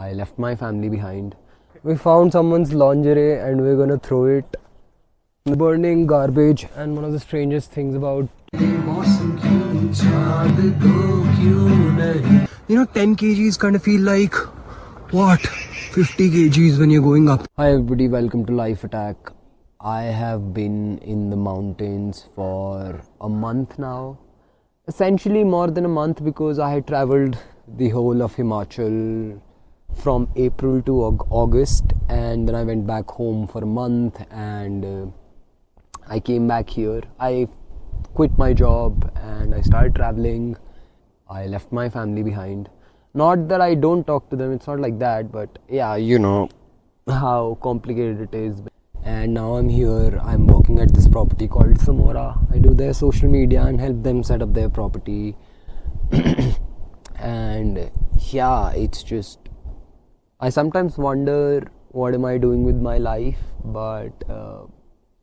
I left my family behind. We found someone's lingerie and we're gonna throw it in the burning garbage. And one of the strangest things about 10 kgs kind of feel like what 50 kgs when you're going up. Hi everybody, welcome to Life Attack. I have been in the mountains for a month now. Essentially more than a month, because I had travelled the whole of Himachal from April to August, and then I went back home for a month, and I came back here. I quit my job and I started travelling. I left my family behind. Not that I don't talk to them, it's not like that, but yeah, you know how complicated it is. And now I'm here, I'm working at this property called Samora. I do their social media and help them set up their property. And yeah, it's just, I sometimes wonder what am I doing with my life, but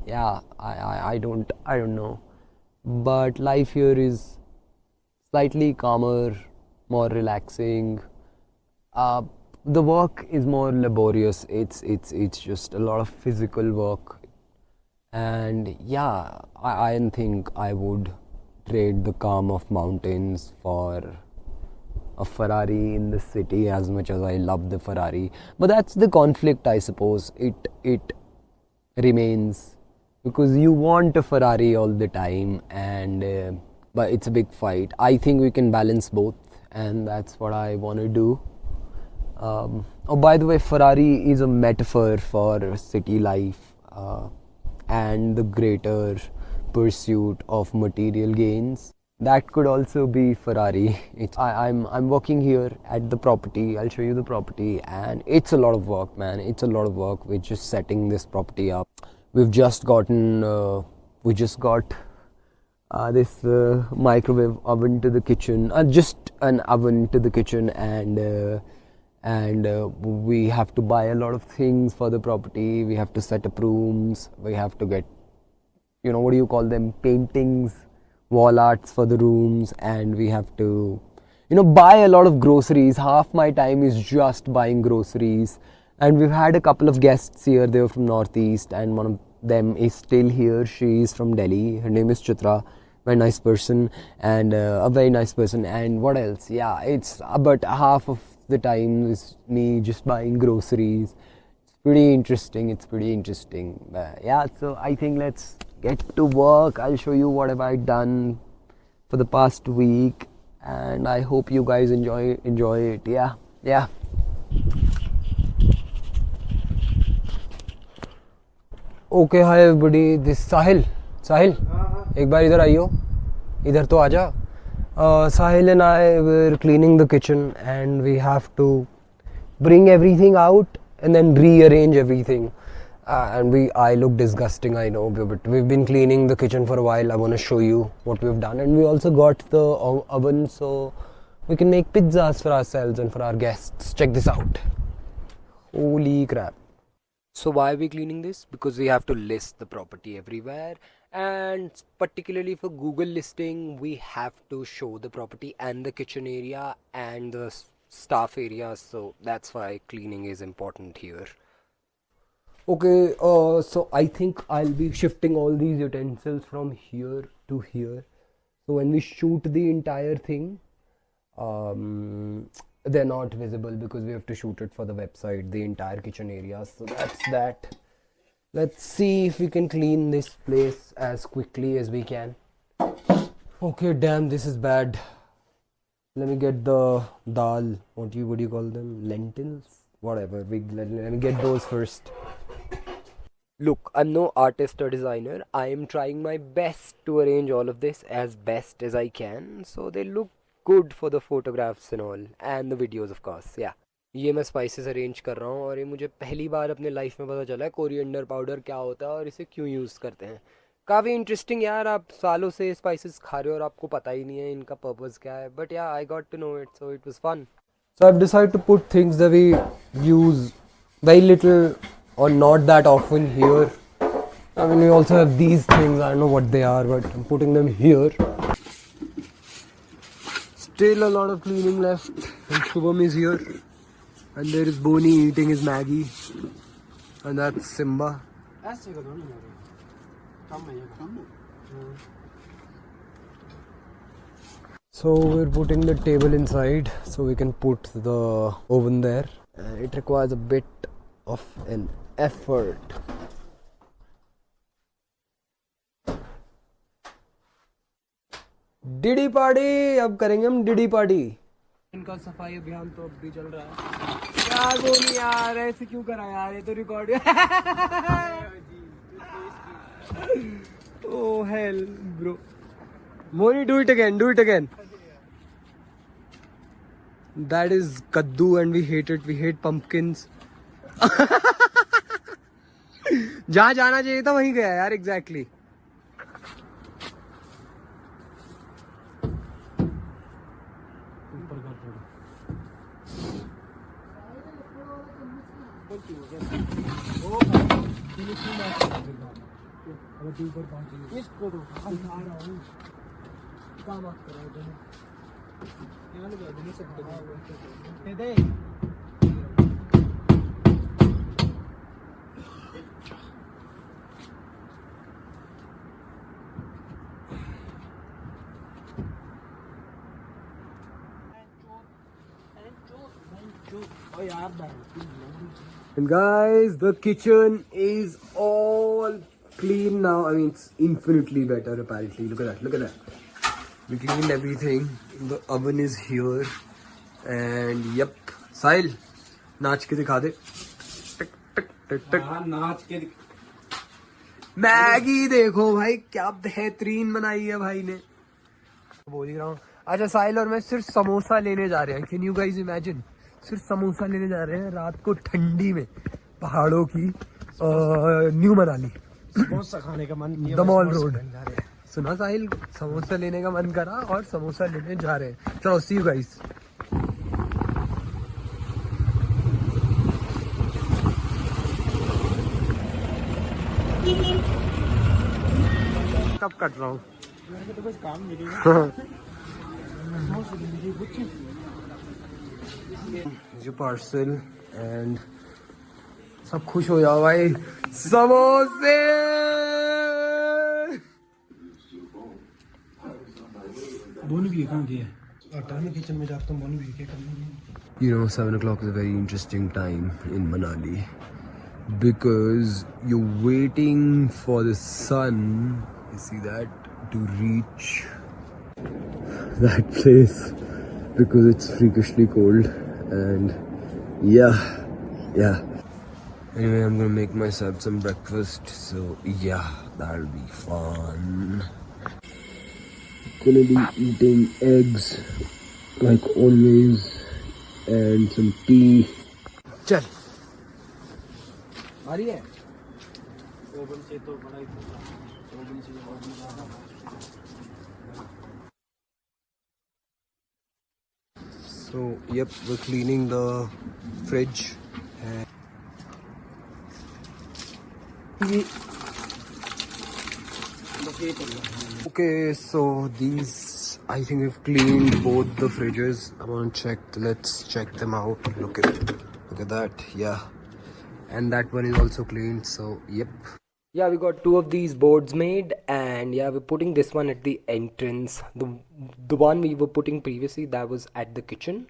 yeah, I don't know. But life here is slightly calmer, more relaxing. The work is more laborious. It's just a lot of physical work, and yeah, I don't think I would trade the calm of mountains for a Ferrari in the city, as much as I love the Ferrari. But that's the conflict, I suppose. It remains, because you want a Ferrari all the time, and but it's a big fight. I think we can balance both, and that's what I want to do. Oh, by the way, Ferrari is a metaphor for city life and the greater pursuit of material gains. That could also be Ferrari. I'm working here at the property. I'll show you the property, and it's a lot of work, man. It's a lot of work. We're just setting this property up. We've just gotten, we just got this microwave oven to the kitchen, just an oven to the kitchen, and we have to buy a lot of things for the property. We have to set up rooms. We have to get, you know, what do you call them, paintings, wall arts for the rooms, and we have to, you know, buy a lot of groceries. Half my time is just buying groceries. And we've had a couple of guests here. They were from Northeast, and one of them is still here. She is from Delhi. Her name is Chitra. Very nice person, and a very nice person. And what else? Yeah, it's about half of the time is me just buying groceries. It's pretty interesting. Yeah, so I think let's get to work. I'll show you what have I done for the past week, and I hope you guys enjoy it. Yeah. Okay, hi everybody, this is Sahil. एक बार इधर आइयो, इधर तो आजा. Sahil and I were cleaning the kitchen, and we have to bring everything out and then rearrange everything. I look disgusting, I know, but we've been cleaning the kitchen for a while. I want to show you what we've done, and we also got the oven so we can make pizzas for ourselves and for our guests. Check this out. Holy crap. So why are we cleaning this? Because we have to list the property everywhere, and particularly for Google listing, we have to show the property and the kitchen area and the staff area. So that's why cleaning is important here. Okay, so I think I'll be shifting all these utensils from here to here. So when we shoot the entire thing, they're not visible because we have to shoot it for the website, the entire kitchen area. So that's that. Let's see if we can clean this place as quickly as we can. Okay, damn, this is bad. Let me get the dal. What do you call them? Lentils? Whatever. Let me get those first. Look, I'm no artist or designer. I am trying my best to arrange all of this as best as I can, so they look good for the photographs and all, and the videos of course. Yeah, ये मैं spices arrange कर रहा हूँ, और ये मुझे पहली बार अपने लाइफ में पता चला है कोरिएंडर पाउडर क्या होता है और इसे क्यों यूज़ करते हैं. काफ़ी इंटरेस्टिंग यार. आप सालों से स्पाइसेस खा रहे हो और आपको पता ही नहीं है इनका पर्पस क्या है. But yeah, I got to know it, so it was fun. So I've decided to put things that we use very little or not that often here. I mean, we also have these things. I don't know what they are, but I'm putting them here. Still a lot of cleaning left, and Shubham is here. And there is Bonnie eating his Maggie. And that's Simba. So we're putting the table inside so we can put the oven there. It requires a bit of an effort. DD party अब करेंगे हम DD party. इनका सफाई अभियान तो अब भी चल रहा है. यार वो नहीं यार ऐसे क्यों करा यार, ये तो record. Oh hell bro. Moni, do it again. That is kaddu and we hate it. We hate pumpkins. जहाँ जाना चाहिए था वहीं गया यार. Exactly. इसको तो खा रहा हूँ. क्या बात कर रहे हो तुम? यहाँ लगा दे नहीं सकते. दे And guys, the kitchen is all clean now. I mean, it's infinitely better apparently. Look at that. We cleaned everything. The oven is here. And yep. Sahil, नाच के दिखा दे. नाच के मैगी देखो भाई, क्या बेहतरीन बनाई है भाई ने. बोल ही रहा हूँ. अच्छा साहिल और मैं सिर्फ समोसा लेने जा रहे हैं. Can you guys imagine? सिर्फ समोसा लेने जा रहे हैं रात को ठंडी में पहाड़ों की न्यू मनाली. समोसा खाने का मन किया. The mall road. सुना साहिल, समोसा लेने का मन करा और समोसा लेने जा रहे हैं. चलो सी यू गाइस. कब कट रहा हूँ तो कुछ काम मिलेगा. जो पार्सल एंड सब खुश हो जाओ भाई. समोसे. बोनी भी कहाँ गया? आटानी किचन में जाता हूँ. बोनी भी क्या करना. You know, 7 o'clock is a very interesting time in Manali because you're waiting for the sun. You see that, to reach that place because it's freakishly cold. And yeah. Anyway, I'm gonna make myself some breakfast. So yeah, that'll be fun. Gonna be eating eggs like always and some tea. चल. आ रही है. Oven से तो बड़ा ही था. Oven से बहुत ज़्यादा. So yep, we're cleaning the fridge. Okay, so these, I think we've cleaned both the fridges. I want to check. Let's check them out. Look at that. Yeah, and that one is also cleaned. So yep. Yeah, we got 2 of these boards made, and yeah, we're putting this one at the entrance. The one we were putting previously, that was at the kitchen,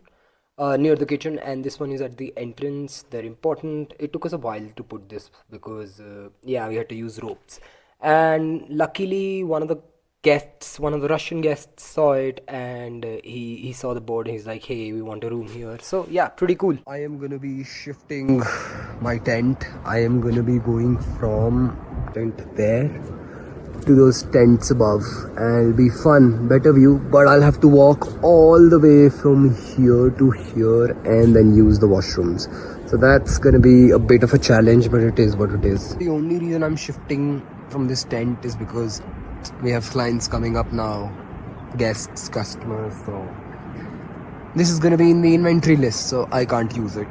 near the kitchen, and this one is at the entrance. They're important. It took us a while to put this because yeah, we had to use ropes, and luckily one of the Russian guests saw it, and he saw the board and he's like, hey, we want a room here. So yeah, pretty cool. I am gonna be shifting my tent. I am gonna be going from tent there to those tents above, and it'll be fun, better view, but I'll have to walk all the way from here to here and then use the washrooms. So that's gonna be a bit of a challenge, but it is what it is. The only reason I'm shifting from this tent is because we have clients coming up now, guests, customers, so this is gonna be in the inventory list, so I can't use it.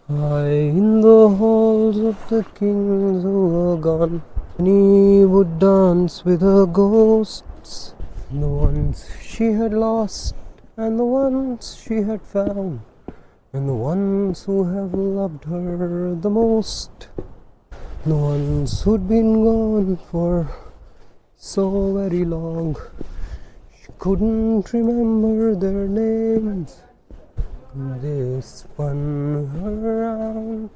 High in the halls of the kings who are gone, Annie would dance with her ghosts, the ones she had lost and the ones she had found. And the ones who have loved her the most, the ones who'd been gone for so very long, she couldn't remember their names. They spun her around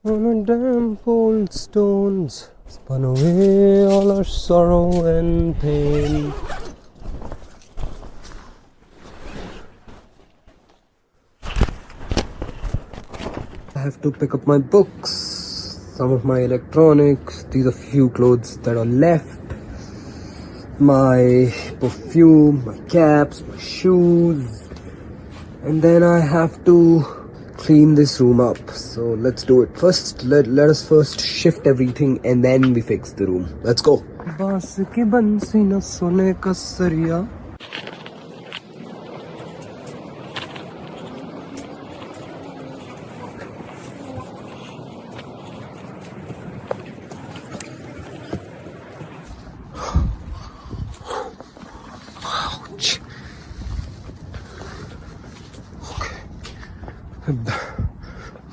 on a damp old stones, spun away all her sorrow and pain. I have to pick up my books, some of my electronics, these are few clothes that are left, my perfume, my caps, my shoes, and then I have to clean this room up. So let's do it. First, let us first shift everything and then we fix the room. Let's go. बांस की बंसी न सोने का सरिया.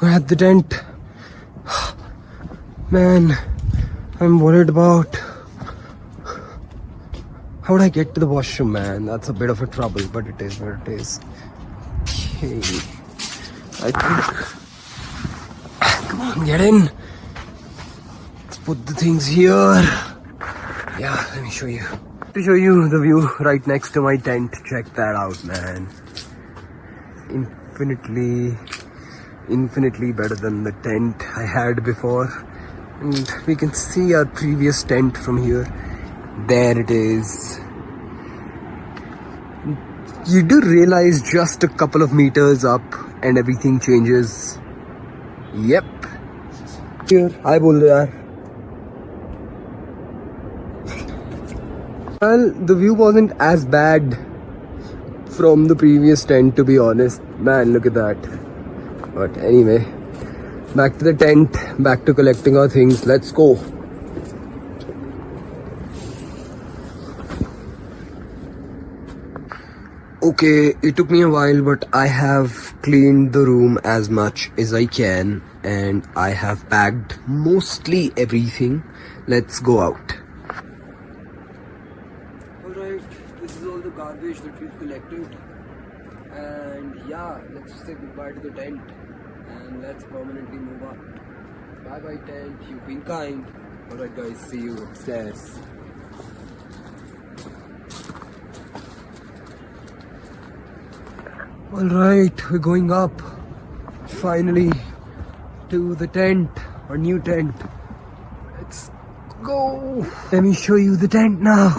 We're at the tent. Man, I'm worried about how would I get to the washroom, man. That's a bit of a trouble, but it is what it is. Okay. I think. Come on, get in. Let's put the things here. Yeah, let me show you. To show you the view right next to my tent. Check that out, man. Infinitely better than the tent I had before. And we can see our previous tent from here. There it is. You do realize just a couple of meters up and everything changes. Yep. Here, I bol yaar. Well, the view wasn't as bad from the previous tent, to be honest. Man, look at that. But anyway, back to the tent, back to collecting our things. Let's go. Okay, it took me a while, but I have cleaned the room as much as I can and I have packed mostly everything. Let's go out. Alright, this is all the garbage that we've collected. And yeah, let's say goodbye to the tent and let's permanently move up. Bye bye tent, you've been kind. Alright guys, see you upstairs. Alright, we're going up finally to the tent, our new tent. Let's go. Let me show you the tent now.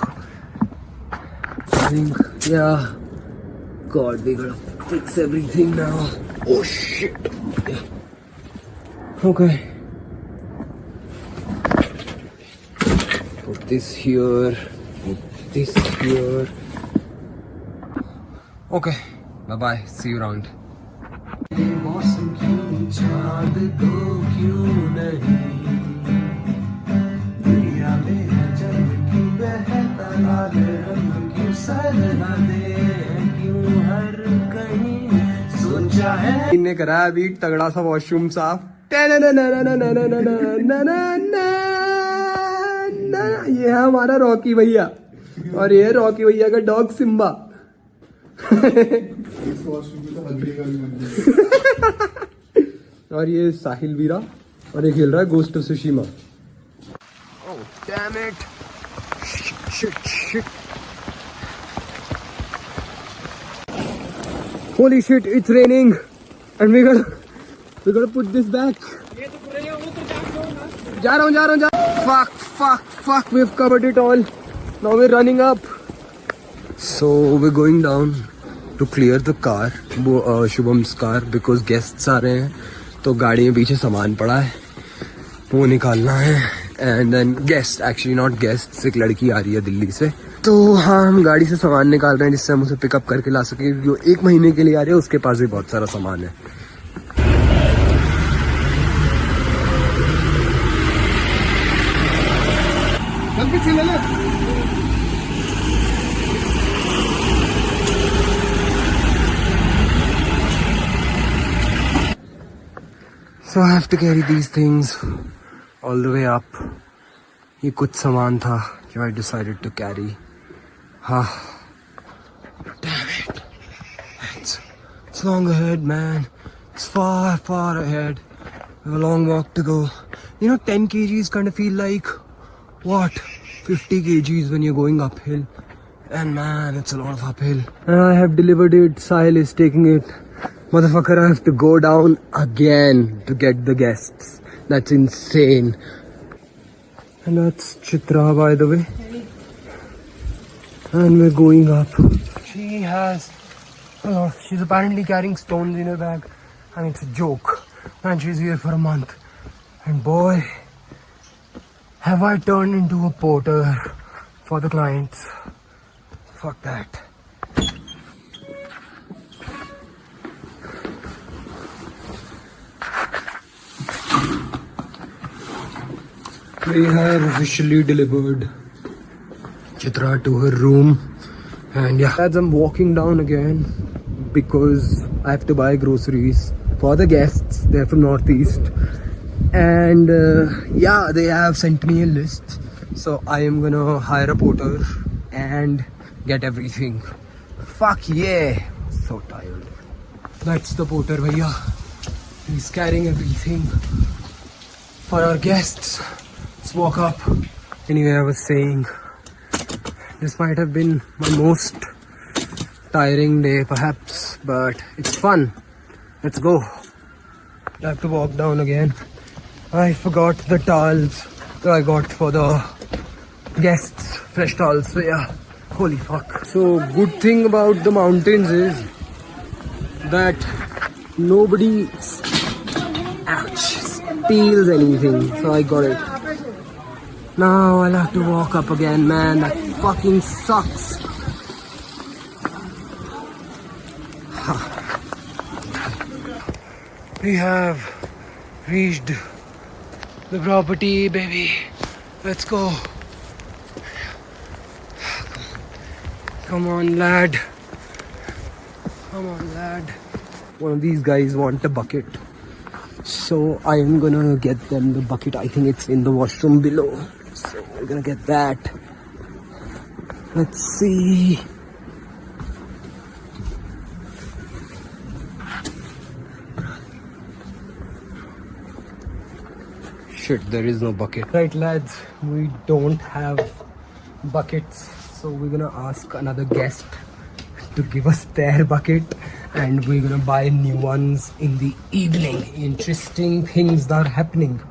I think, yeah. God, we gotta fix everything now. Oh shit. Okay. Put this here. Put this here. Okay. Bye bye. See you around. इन्हें करा अभी तगड़ा सा washroom साफ. ये है हमारा Rocky भैया और ये रॉकी भैया का डॉग सिम्बा. और ये साहिल वीरा और ये खेल रहा है ghost of सुशीमा. Oh damn it. Shit. Holy shit, it's raining and we gotta put this back. जा रहा हूँ. Fuck, we've covered it all. Now we're running up. So we're going down to clear the car, Shubham's car, because guests आ रहे हैं. तो गाड़ी में पीछे सामान पड़ा है, वो निकालना है. And then guests, actually not guests, एक लड़की आ रही है दिल्ली से. तो हाँ, हम गाड़ी से सामान निकाल रहे हैं जिससे हम उसे पिकअप करके ला सके. जो 1 महीने के लिए आ रहे हैं उसके पास भी बहुत सारा सामान है. So I have to carry these things all the way up. ये कुछ सामान था जो I decided to carry. Damn it. It's long ahead, man. It's far, far ahead. We have a long walk to go. You know, 10 kgs kind of feel like, what, 50 kgs when you're going uphill. And man, it's a lot of uphill. And I have delivered it. Sahil is taking it. Motherfucker, I have to go down again to get the guests. That's insane. And that's Chitra, by the way. And we're going up. She has a lot. She's apparently carrying stones in her bag. And it's a joke. And she's here for a month. And boy, have I turned into a porter for the clients. Fuck that. We have officially delivered Chitra to her room. And yeah, as I'm walking down again because I have to buy groceries for the guests. They're from Northeast. And yeah, they have sent me a list. So I am gonna hire a porter and get everything. Fuck yeah. So tired. That's the porter, bhaiya. He's carrying everything for our guests. Let's walk up. Anyway, I was saying, this might have been my most tiring day perhaps, but it's fun. Let's go. I have to walk down again. I forgot the towels that I got for the guests, fresh towels. So yeah, holy fuck. So good thing about the mountains is that nobody steals anything. So I got it. Now I'll have to walk up again, man. That fucking sucks. We have reached the property, baby. Let's go. Come on, lad. Come on, lad. One of these guys want a bucket. So I am gonna get them the bucket. I think it's in the washroom below. So we're gonna get that. Let's see. Shit, there is no bucket. Right, lads, we don't have buckets. So we're gonna ask another guest to give us their bucket. And we're gonna buy new ones in the evening. Interesting things that are happening.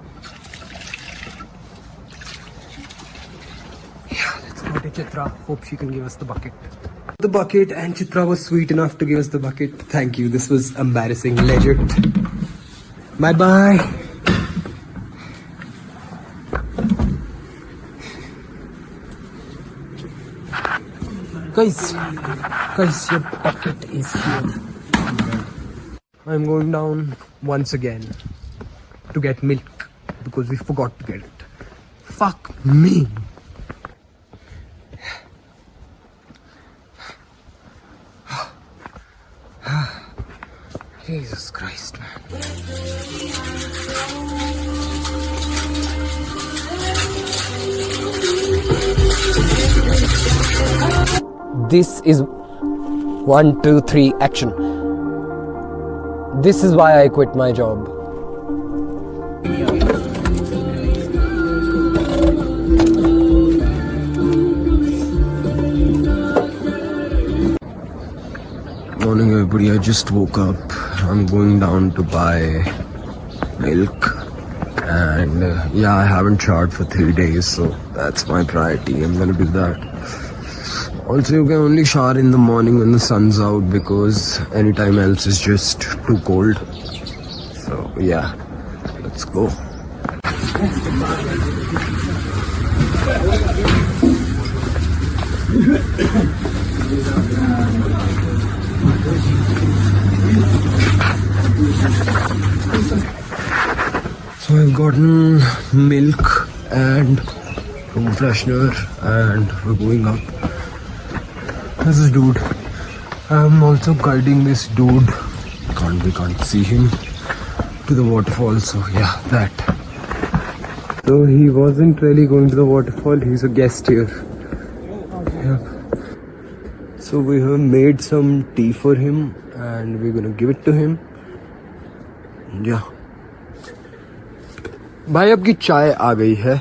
Yeah, let's go to Chitra. Hope she can give us the bucket. The bucket, and Chitra was sweet enough to give us the bucket. Thank you. This was embarrassing. Legit. Bye bye. Guys, your bucket is here. I'm going down once again to get milk because we forgot to get it. Fuck me. Jesus Christ, man. This is 1, 2, 3, action. This is why I quit my job. Morning everybody, I just woke up. I'm going down to buy milk. And yeah, I haven't showered for 3 days, so that's my priority. I'm gonna do that. Also, you can only shower in the morning when the sun's out because anytime else is just too cold. So yeah, let's go. So I've gotten milk and room freshener and we're going up. This is dude. I'm also guiding this dude. We can't see him to the waterfall. So yeah, that. So he wasn't really going to the waterfall. He's a guest here. Yeah. So we have made some tea for him and we're gonna give it to him. Yeah. भाई आपकी चाय आ गई है.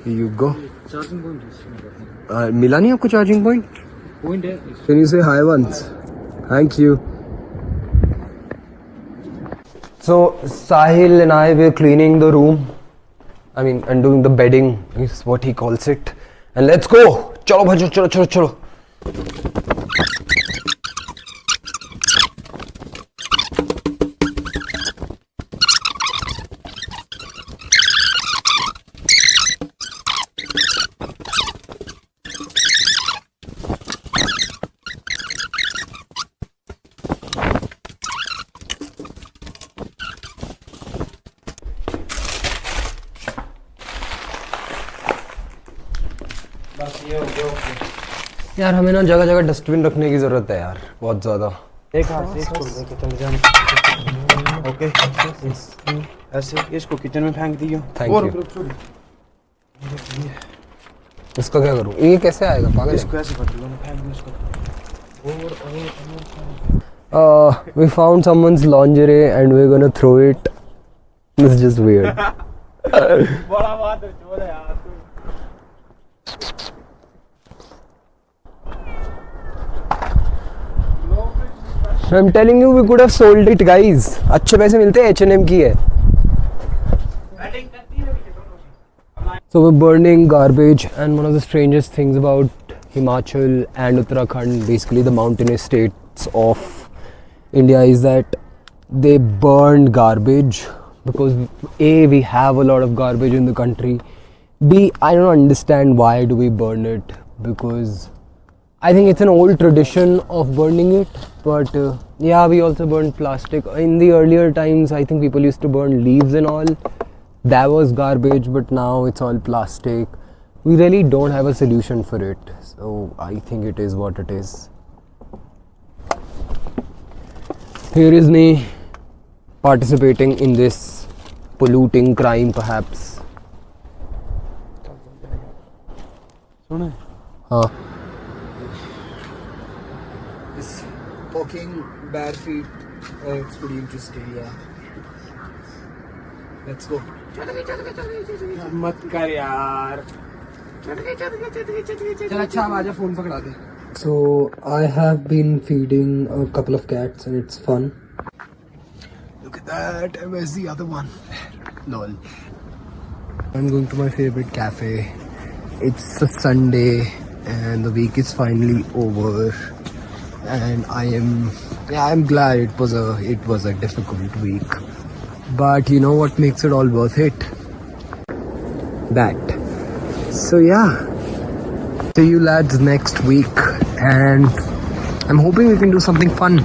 You go. Charging point मिला नहीं आपको charging point? Point है. Can you say hi once? Thank you. So Sahil and I were cleaning the room. I mean, and doing the bedding is what he calls it. And let's go. चलो भाई चलो चलो चलो. यार हमें ना जगह जगह डस्टबिन रखने की जरूरत है यार, बहुत ज्यादा. एक हाथ से इसको लेके चले जाना. ओके ऐसे इसको किचन में फेंक दियो. Thank you. इसका क्या करूं? ये कैसे आएगा पागल? इसको ऐसे कर दो ना, फेंक दो इसको. We found someone's lingerie and we're gonna throw it. It's just weird. बड़ा बात है चोर है यार तू. I'm telling you, we could have sold it, guys. अच्छे पैसे मिलते हैं. H&M की है. So we're burning garbage, and one of the strangest things about Himachal and Uttarakhand, basically the mountainous states of India, is that they burn garbage because A, we have a lot of garbage in the country. B, I don't understand why do we burn it, because I think it's an old tradition of burning it, but yeah, we also burn plastic. In the earlier times, I think people used to burn leaves and all. That was garbage, but now it's all plastic. We really don't have a solution for it, so I think it is what it is. Here is me participating in this polluting crime, perhaps. सुने. हाँ. Walking bare feet, it's pretty interesting, yeah. Let's go. मत कर यार. चल अच्छा अब आजा phone पकड़ा दे. So I have been feeding a couple of cats and it's fun. Look at that. And where's the other one? Lol. I'm going to my favorite cafe. It's a Sunday and the week is finally over. And I'm glad it was a difficult week, but you know what makes it all worth it? That. So yeah, see you lads next week, and I'm hoping we can do something fun.